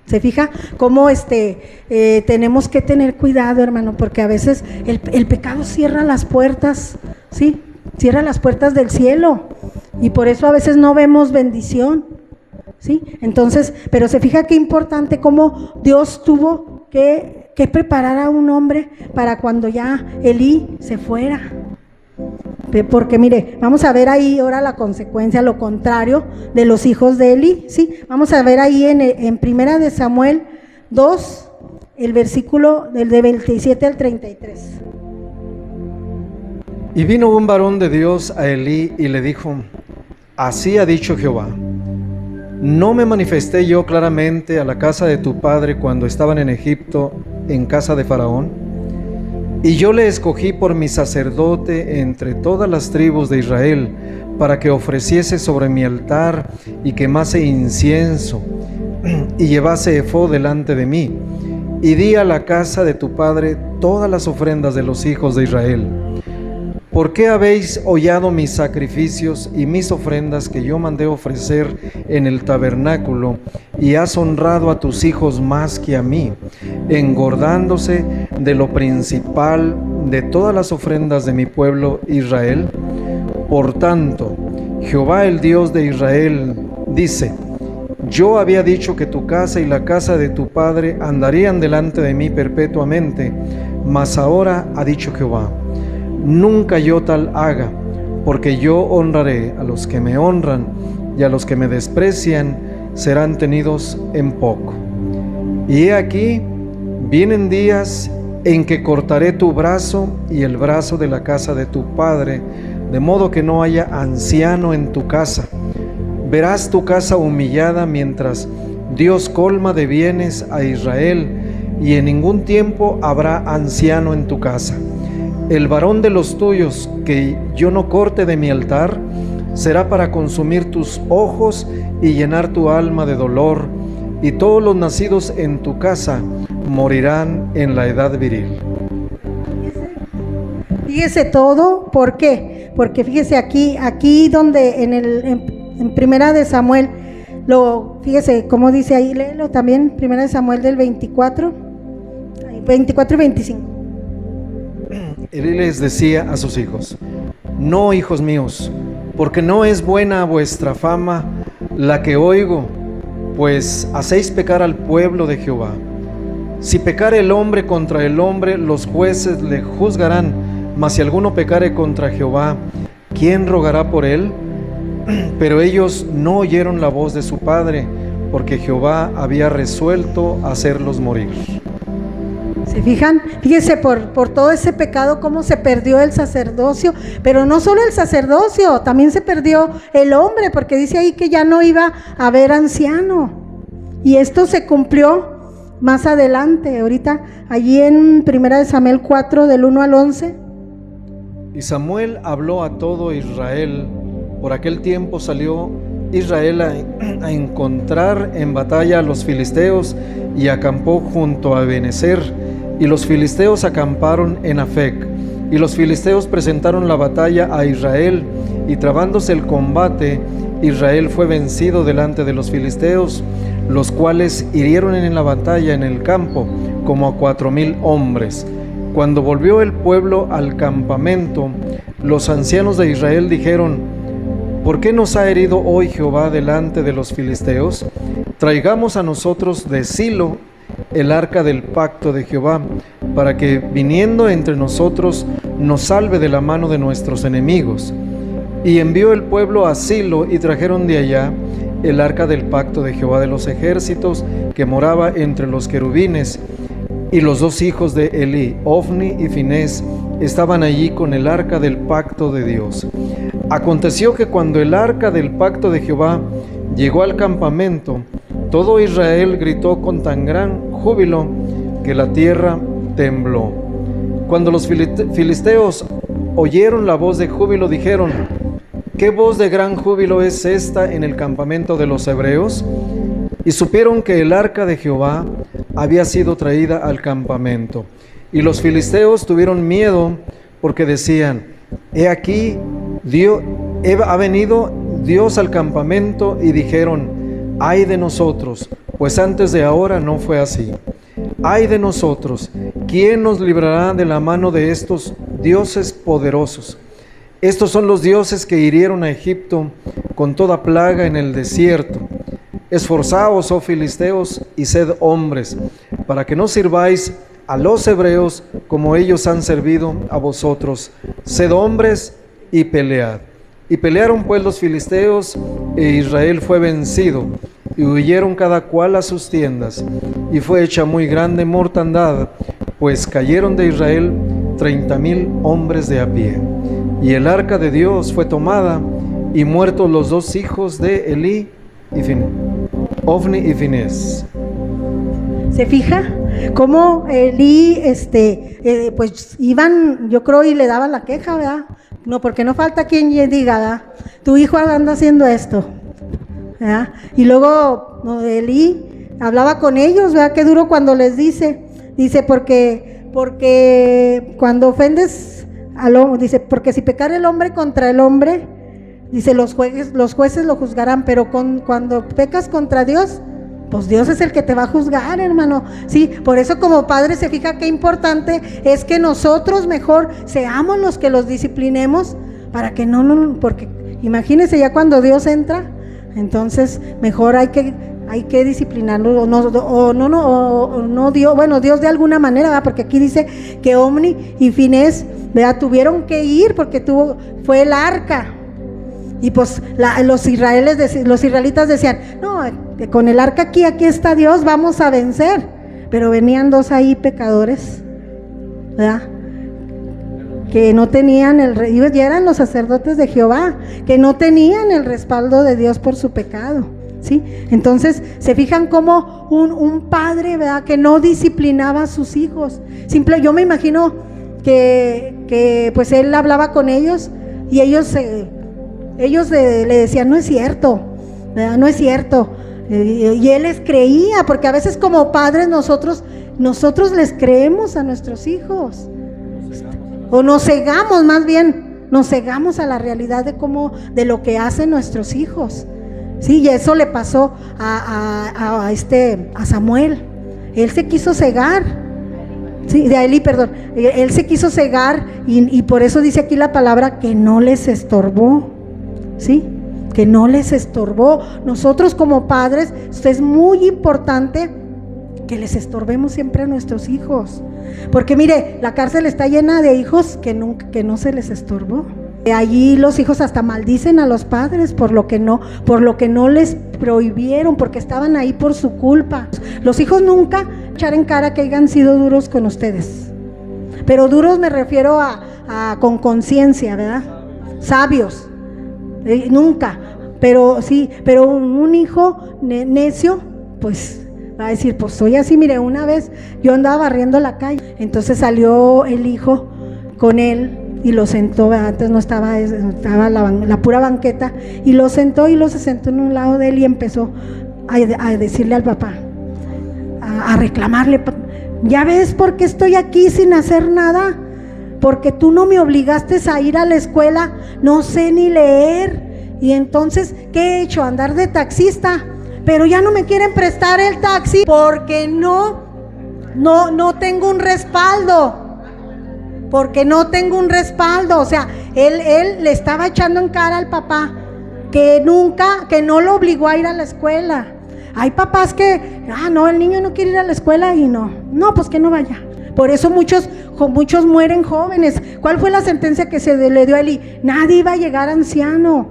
Speaker 1: ¿Se fija cómo tenemos que tener cuidado, hermano? Porque a veces el pecado cierra las puertas, ¿sí? Cierra las puertas del cielo y por eso a veces no vemos bendición, ¿sí? Entonces, pero se fija qué importante cómo Dios tuvo que preparar a un hombre para cuando ya Elí se fuera. Porque mire, vamos a ver ahí ahora la consecuencia, lo contrario de los hijos de Elí, ¿sí? Vamos a ver ahí en Primera de Samuel 2, el versículo del de 27 al 33.
Speaker 2: Y vino un varón de Dios a Elí y le dijo, así ha dicho Jehová, ¿no me manifesté yo claramente a la casa de tu padre cuando estaban en Egipto, en casa de Faraón? Y yo le escogí por mi sacerdote entre todas las tribus de Israel, para que ofreciese sobre mi altar y quemase incienso, y llevase efod delante de mí. Y di a la casa de tu padre todas las ofrendas de los hijos de Israel. ¿Por qué habéis hollado mis sacrificios y mis ofrendas que yo mandé ofrecer en el tabernáculo, y has honrado a tus hijos más que a mí, engordándose de lo principal de todas las ofrendas de mi pueblo Israel? Por tanto, Jehová el Dios de Israel dice, yo había dicho que tu casa y la casa de tu padre andarían delante de mí perpetuamente, mas ahora ha dicho Jehová, nunca yo tal haga, porque yo honraré a los que me honran, y a los que me desprecian serán tenidos en poco. Y he aquí, vienen días en que cortaré tu brazo y el brazo de la casa de tu padre, de modo que no haya anciano en tu casa. Verás tu casa humillada mientras Dios colma de bienes a Israel, y en ningún tiempo habrá anciano en tu casa. El varón de los tuyos que yo no corte de mi altar será para consumir tus ojos y llenar tu alma de dolor, y todos los nacidos en tu casa morirán en la edad viril.
Speaker 1: Fíjese todo, ¿por qué? Porque fíjese aquí donde en Primera de Samuel, fíjese cómo dice ahí, léelo también, Primera de Samuel del 24 y 25.
Speaker 2: Él les decía a sus hijos, no, hijos míos, porque no es buena vuestra fama la que oigo, pues hacéis pecar al pueblo de Jehová. Si pecare el hombre contra el hombre, los jueces le juzgarán, mas si alguno pecare contra Jehová, ¿quién rogará por él? Pero ellos no oyeron la voz de su padre, porque Jehová había resuelto hacerlos morir.
Speaker 1: ¿Se fijan? Fíjense por todo ese pecado cómo se perdió el sacerdocio, pero no solo el sacerdocio, también se perdió el hombre, porque dice ahí que ya no iba a haber anciano. Y esto se cumplió más adelante, ahorita allí en Primera de Samuel 4 del 1 al 11.
Speaker 2: Y Samuel habló a todo Israel. Por aquel tiempo salió Israel a encontrar en batalla a los filisteos y acampó junto a Ebenezer. Y los filisteos acamparon en Afec. Y los filisteos presentaron la batalla a Israel, y trabándose el combate, Israel fue vencido delante de los filisteos, los cuales hirieron en la batalla en el campo como a 4,000 hombres. Cuando volvió el pueblo al campamento, los ancianos de Israel dijeron, ¿por qué nos ha herido hoy Jehová delante de los filisteos? Traigamos a nosotros de Silo el arca del pacto de Jehová, para que viniendo entre nosotros nos salve de la mano de nuestros enemigos. Y envió el pueblo a Silo, y trajeron de allá el arca del pacto de Jehová de los ejércitos, que moraba entre los querubines. Y los dos hijos de Elí, Ofni y Finés, estaban allí con el arca del pacto de Dios. Aconteció que cuando el arca del pacto de Jehová llegó al campamento, todo Israel gritó con tan gran júbilo que la tierra tembló. Cuando los filisteos oyeron la voz de júbilo, dijeron, ¿qué voz de gran júbilo es esta en el campamento de los hebreos? Y supieron que el arca de Jehová había sido traída al campamento. Y los filisteos tuvieron miedo porque decían: he aquí, ha venido Dios al campamento. Y dijeron: ay de nosotros, pues antes de ahora no fue así. Ay de nosotros, ¿quién nos librará de la mano de estos dioses poderosos? Estos son los dioses que hirieron a Egipto con toda plaga en el desierto. Esforzaos, oh filisteos, y sed hombres, para que no sirváis a los hebreos como ellos han servido a vosotros. Sed hombres y pelead. Y pelearon pues los filisteos, e Israel fue vencido, y huyeron cada cual a sus tiendas. Y fue hecha muy grande mortandad, pues cayeron de Israel 30,000 hombres de a pie. Y el arca de Dios fue tomada, y muertos los dos hijos de Elí y Ofni y Finés.
Speaker 1: ¿Se fija? Cómo Elí, pues iban, yo creo, y le daban la queja, ¿verdad? No, porque no falta quien diga, ¿verdad? Tu hijo anda haciendo esto, ¿verdad? Y luego Elí hablaba con ellos, ¿verdad? Qué duro cuando les dice, porque cuando ofendes al hombre, dice, porque si pecare el hombre contra el hombre, dice, los jueces lo juzgarán, pero cuando pecas contra Dios, pues Dios es el que te va a juzgar, hermano. Sí, por eso como padre se fija qué importante es que nosotros mejor seamos los que los disciplinemos, para que porque imagínense ya cuando Dios entra, entonces mejor hay que disciplinarlo, Dios de alguna manera, ¿verdad? Porque aquí dice que Ofni y Finés, ¿verdad? Tuvieron que ir porque fue el arca. Y pues los israelitas decían: no, con el arca aquí está Dios, vamos a vencer. Pero venían dos ahí pecadores, ¿verdad? Que no tenían ellos ya eran los sacerdotes de Jehová, que no tenían el respaldo de Dios por su pecado, ¿sí? Entonces se fijan como un padre, ¿verdad?, que no disciplinaba a sus hijos. Yo me imagino que pues él hablaba con ellos y ellos le decían: no es cierto, ¿verdad? No es cierto. Y él les creía, porque a veces como padres nosotros les creemos a nuestros hijos, o nos cegamos, más bien nos cegamos a la realidad de lo que hacen nuestros hijos. Sí, y eso le pasó a Samuel. Él se quiso cegar. Sí, de Elí, perdón. Él se quiso cegar y por eso dice aquí la palabra que no les estorbó. ¿Sí? Que no les estorbó. Nosotros como padres, es muy importante que les estorbemos siempre a nuestros hijos, porque mire, la cárcel está llena de hijos que no se les estorbó. Allí los hijos hasta maldicen a los padres por lo que no les prohibieron, porque estaban ahí por su culpa. Los hijos nunca echar en cara que hayan sido duros con ustedes, pero duros me refiero a con conciencia, ¿verdad? Sabios. Nunca, pero sí, pero un hijo necio, pues va a decir: pues soy así. Mire, una vez yo andaba barriendo la calle, entonces salió el hijo con él y lo sentó, antes no estaba la pura banqueta, y lo sentó y se sentó en un lado de él y empezó a decirle al papá, a reclamarle: ¿ya ves por qué estoy aquí sin hacer nada? Porque tú no me obligaste a ir a la escuela, no sé ni leer, y entonces, ¿qué he hecho? Andar de taxista, pero ya no me quieren prestar el taxi porque no tengo un respaldo, o sea, él le estaba echando en cara al papá que no lo obligó a ir a la escuela. Hay papás que, no, el niño no quiere ir a la escuela y no, pues que no vaya. Por eso muchos mueren jóvenes. ¿Cuál fue la sentencia que se le dio a Elí? Nadie iba a llegar anciano.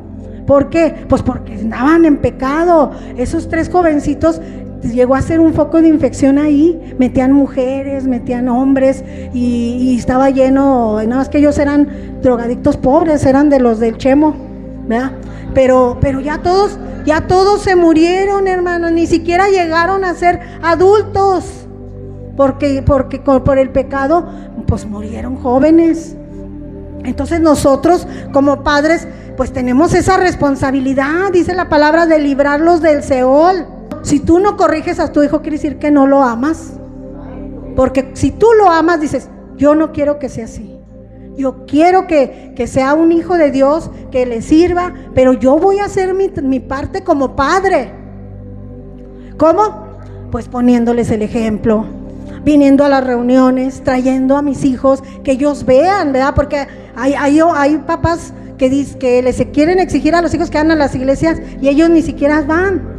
Speaker 1: ¿Por qué? Pues porque andaban en pecado. Esos 3 jovencitos llegó a ser un foco de infección ahí. Metían mujeres, metían hombres y estaba lleno. Nada más que ellos eran drogadictos pobres, eran de los del Chemo, ¿verdad? Pero ya todos se murieron, hermanos. Ni siquiera llegaron a ser adultos. Porque por el pecado pues murieron jóvenes. Entonces nosotros como padres pues tenemos esa responsabilidad, dice la palabra, de librarlos del Seol. Si tú no corriges a tu hijo, quiere decir que no lo amas. Porque si tú lo amas, dices, yo no quiero que sea así. Yo quiero que sea un hijo de Dios, que le sirva, pero yo voy a hacer mi parte como padre. ¿Cómo? Pues poniéndoles el ejemplo, viniendo a las reuniones, trayendo a mis hijos, que ellos vean, ¿verdad? Porque hay papás que les quieren exigir a los hijos que van a las iglesias y ellos ni siquiera van.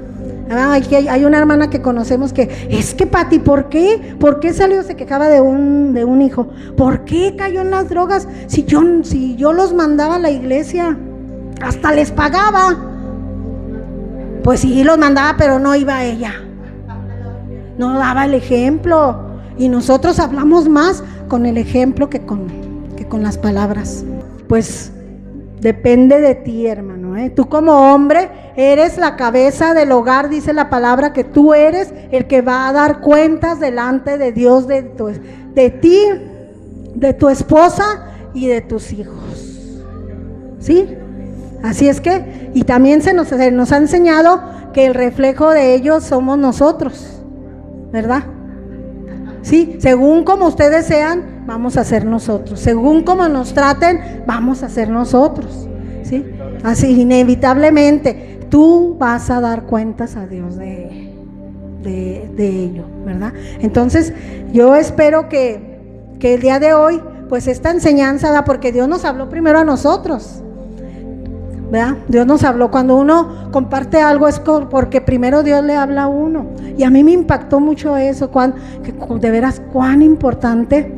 Speaker 1: Hay una hermana que conocemos que, es que Pati, ¿por qué? ¿Por qué salió? Se quejaba de un hijo. ¿Por qué cayó en las drogas? Si yo los mandaba a la iglesia, hasta les pagaba. Pues sí, los mandaba, pero no iba ella. No daba el ejemplo. Y nosotros hablamos más con el ejemplo que con las palabras. Pues depende de ti, hermano, ¿eh? Tú como hombre eres la cabeza del hogar, dice la palabra, que tú eres el que va a dar cuentas delante de Dios de ti, de tu esposa y de tus hijos. ¿Sí? Así es que, y también se nos ha enseñado que el reflejo de ellos somos nosotros, ¿verdad? Sí, según como ustedes sean, vamos a ser nosotros. Según como nos traten, vamos a ser nosotros. ¿Sí? Así, inevitablemente, tú vas a dar cuentas a Dios de ello, ¿verdad? Entonces, yo espero que el día de hoy, pues esta enseñanza, ¿verdad? Porque Dios nos habló primero a nosotros, ¿verdad? Dios nos habló. Cuando uno comparte algo es porque primero Dios le habla a uno. Y a mí me impactó mucho eso, de veras cuán importante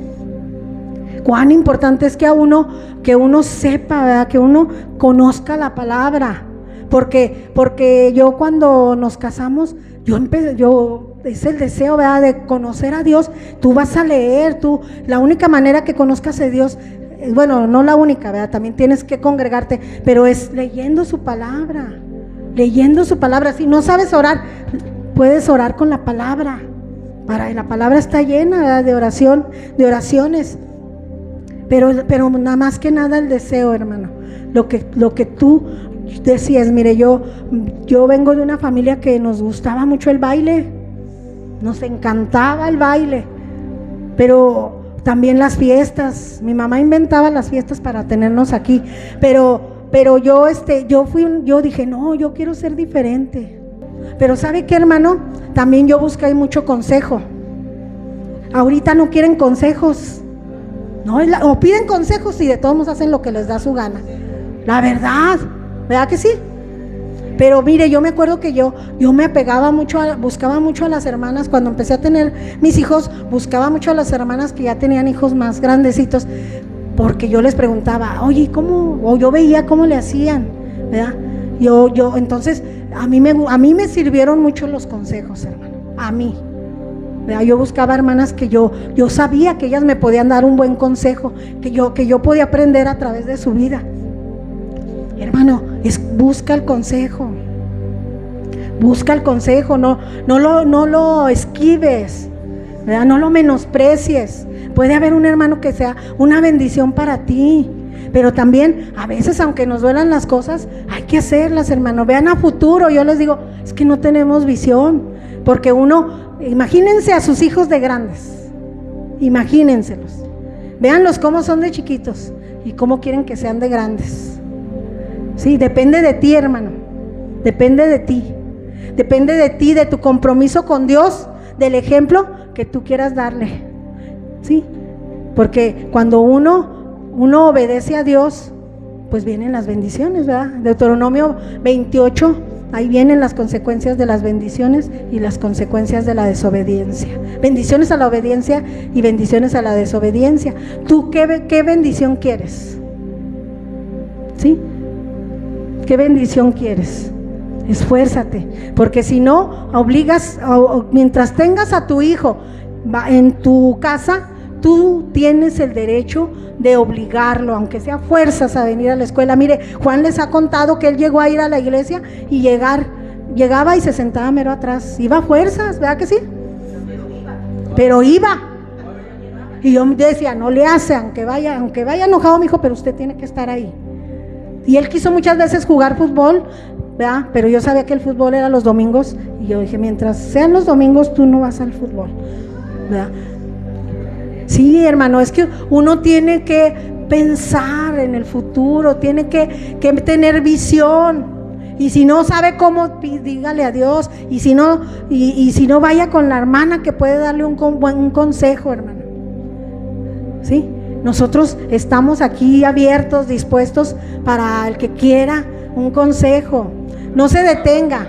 Speaker 1: es que uno sepa, ¿verdad? Que uno conozca la palabra. Porque yo cuando nos casamos, es el deseo, ¿verdad? De conocer a Dios. Tú vas a leer, la única manera que conozcas a Dios, bueno, no la única, ¿verdad? También tienes que congregarte, pero es leyendo su palabra. Si no sabes orar, puedes orar con la palabra. La palabra está llena, ¿verdad? de oraciones. Pero nada más que nada el deseo, hermano. Lo que tú decías, mire, yo vengo de una familia que nos gustaba mucho el baile. Nos encantaba el baile. Pero también las fiestas. Mi mamá inventaba las fiestas para tenernos aquí. Pero yo dije, no, yo quiero ser diferente. Pero ¿sabe qué, hermano? También yo busqué mucho consejo. Ahorita no quieren consejos. No, o piden consejos y de todos modos hacen lo que les da su gana. La verdad, ¿verdad que sí? Pero mire, yo me acuerdo que yo me apegaba mucho, buscaba mucho a las hermanas. Cuando empecé a tener mis hijos, buscaba mucho a las hermanas que ya tenían hijos más grandecitos, porque yo les preguntaba, oye, ¿cómo? O yo veía cómo le hacían, ¿verdad? Entonces, a mí me sirvieron mucho los consejos, hermano, a mí. Yo buscaba hermanas que yo sabía que ellas me podían dar un buen consejo, que yo podía aprender a través de su vida. Hermano, busca el consejo, no lo esquives, ¿verdad? No lo menosprecies. Puede haber un hermano que sea una bendición para ti, pero también a veces, aunque nos duelan las cosas, hay que hacerlas, hermano. Vean a futuro. Yo les digo, es que no tenemos visión, porque imagínense a sus hijos de grandes, imagínenselos, véanlos cómo son de chiquitos y cómo quieren que sean de grandes. Sí, depende de ti, hermano, depende de ti, de tu compromiso con Dios, del ejemplo que tú quieras darle. Sí, porque cuando uno obedece a Dios, pues vienen las bendiciones, ¿verdad? Deuteronomio 28, ahí vienen las consecuencias de las bendiciones y las consecuencias de la desobediencia. Bendiciones a la obediencia y bendiciones a la desobediencia. ¿Tú qué bendición quieres? ¿Sí? ¿Qué bendición quieres? Esfuérzate, porque si no, obligas, mientras tengas a tu hijo en tu casa, tú tienes el derecho de obligarlo, aunque sea fuerzas, a venir a la escuela. Mire, Juan les ha contado que él llegó a ir a la iglesia y llegaba y se sentaba mero atrás. Iba a fuerzas, ¿verdad que sí? Pero iba. Y yo decía, no le hace, aunque vaya enojado mi hijo, pero usted tiene que estar ahí. Y él quiso muchas veces jugar fútbol, ¿verdad? Pero yo sabía que el fútbol era los domingos, y yo dije, mientras sean los domingos, tú no vas al fútbol, ¿verdad? Sí, hermano, es que uno tiene que pensar en el futuro, tiene que tener visión. Y si no sabe cómo, dígale a Dios. Y si no, si no, vaya con la hermana que puede darle un buen consejo, hermano. ¿Sí? Nosotros estamos aquí abiertos, dispuestos para el que quiera un consejo. No se detenga,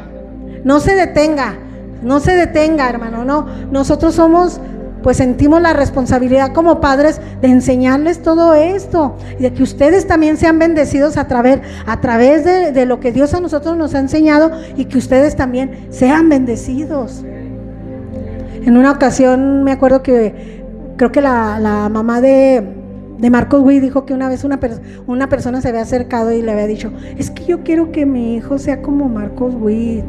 Speaker 1: no se detenga, no se detenga, hermano. No, nosotros somos, pues sentimos la responsabilidad como padres de enseñarles todo esto y de que ustedes también sean bendecidos a través de lo que Dios a nosotros nos ha enseñado, y que ustedes también sean bendecidos. En una ocasión me acuerdo que creo que la mamá de Marcos Witt dijo que una vez una persona se había acercado y le había dicho, es que yo quiero que mi hijo sea como Marcos Witt.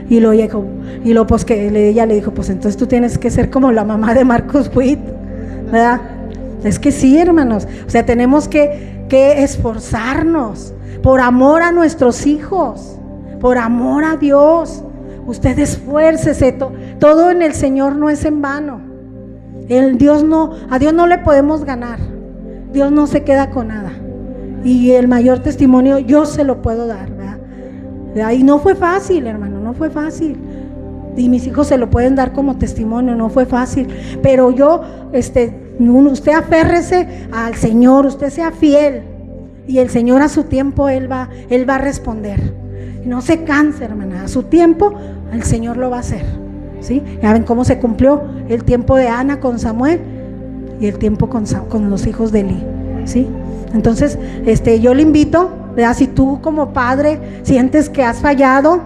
Speaker 1: Y luego pues que ella le dijo, pues entonces tú tienes que ser como la mamá de Marcos Witt, ¿verdad? Es que sí, hermanos, o sea, tenemos que esforzarnos por amor a nuestros hijos, por amor a Dios. Usted esfuércese, todo en el Señor no es en vano. A Dios no le podemos ganar. Dios no se queda con nada. Y el mayor testimonio yo se lo puedo dar, ¿verdad? Y no fue fácil, hermano, no fue fácil. Y mis hijos se lo pueden dar como testimonio, no fue fácil. Pero usted aférrese al Señor, usted sea fiel. Y el Señor a su tiempo, Él va a responder. No se canse, hermana, a su tiempo el Señor lo va a hacer. ¿Sí? Ya ven cómo se cumplió el tiempo de Ana con Samuel y el tiempo con los hijos de Eli, ¿sí? Entonces, yo le invito, ¿verdad? Si tú como padre sientes que has fallado,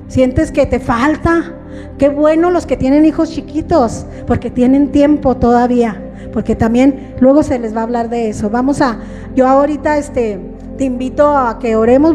Speaker 1: sientes que te falta, qué bueno los que tienen hijos chiquitos, porque tienen tiempo todavía, porque también luego se les va a hablar de eso. Yo ahorita te invito a que oremos.